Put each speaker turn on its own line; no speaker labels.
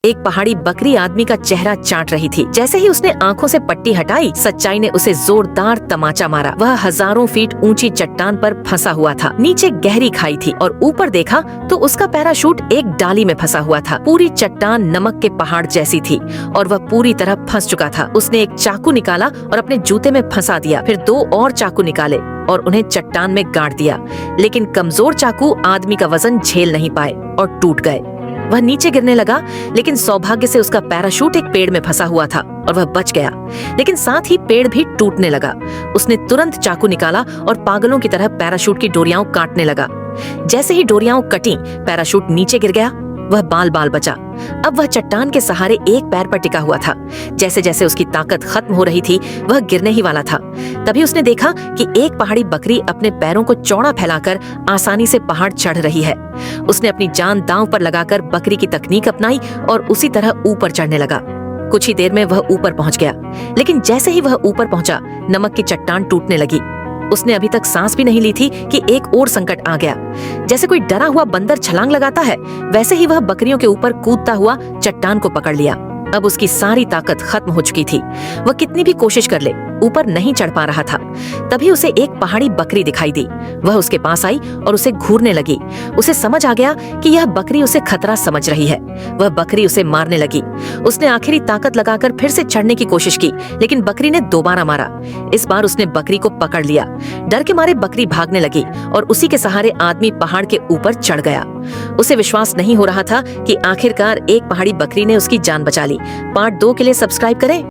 एक पहाड़ी बकरी आदमी का चेहरा चाट रही थी। जैसे ही उसने आंखों से पट्टी हटाई, सच्चाई ने उसे जोरदार तमाचा मारा। वह हजारों फीट ऊंची चट्टान पर फंसा हुआ था। नीचे गहरी खाई थी और ऊपर देखा तो उसका पैराशूट एक डाली में फंसा हुआ था। पूरी चट्टान नमक के पहाड़ जैसी थी और वह पूरी तरह फंस चुका था। उसने एक चाकू निकाला और अपने जूते में फंसा दिया। फिर 2 और चाकू निकाले और उन्हें चट्टान में गाड़ दिया, लेकिन कमजोर चाकू आदमी का वजन झेल नहीं पाए और टूट गए। वह नीचे गिरने लगा, लेकिन सौभाग्य से उसका पैराशूट एक पेड़ में फंसा हुआ था और वह बच गया। लेकिन साथ ही पेड़ भी टूटने लगा। उसने तुरंत चाकू निकाला और पागलों की तरह पैराशूट की डोरियां काटने लगा। जैसे ही डोरियां कटी, पैराशूट नीचे गिर गया। वह बाल बाल बचा। अब वह चट्टान के सहारे एक पैर पर टिका हुआ था। जैसे जैसे उसकी ताकत खत्म हो रही थी, वह गिरने ही वाला था। तभी उसने देखा कि एक पहाड़ी बकरी अपने पैरों को चौड़ा फैलाकर आसानी से पहाड़ चढ़ रही है। उसने अपनी जान दांव पर लगाकर बकरी की तकनीक अपनाई और उसी तरह ऊपर चढ़ने लगा। कुछ ही देर में वह ऊपर पहुंच गया, लेकिन जैसे ही वह ऊपर पहुंचा, नमक की चट्टान टूटने लगी। उसने अभी तक सांस भी नहीं ली थी कि एक और संकट आ गया। जैसे कोई डरा हुआ बंदर छलांग लगाता है, वैसे ही वह बकरियों के ऊपर कूदता हुआ चट्टान को पकड़ लिया। अब उसकी सारी ताकत खत्म हो चुकी थी। वह कितनी भी कोशिश कर ले, ऊपर नहीं चढ़ पा रहा था। तभी उसे एक पहाड़ी बकरी दिखाई दी। वह उसके पास आई और उसे घूरने लगी। उसे समझ आ गया कि यह बकरी उसे खतरा समझ रही है। वह बकरी उसे मारने लगी। उसने आखिरी ताकत लगाकर फिर से चढ़ने की कोशिश की, लेकिन बकरी ने दोबारा मारा। इस बार उसने बकरी को पकड़ लिया। डर के मारे बकरी भागने लगी और उसी के सहारे आदमी पहाड़ के ऊपर चढ़ गया। उसे विश्वास नहीं हो रहा था कि आखिरकार एक पहाड़ी बकरी ने उसकी जान बचा ली। पार्ट 2 के लिए सब्सक्राइब करें।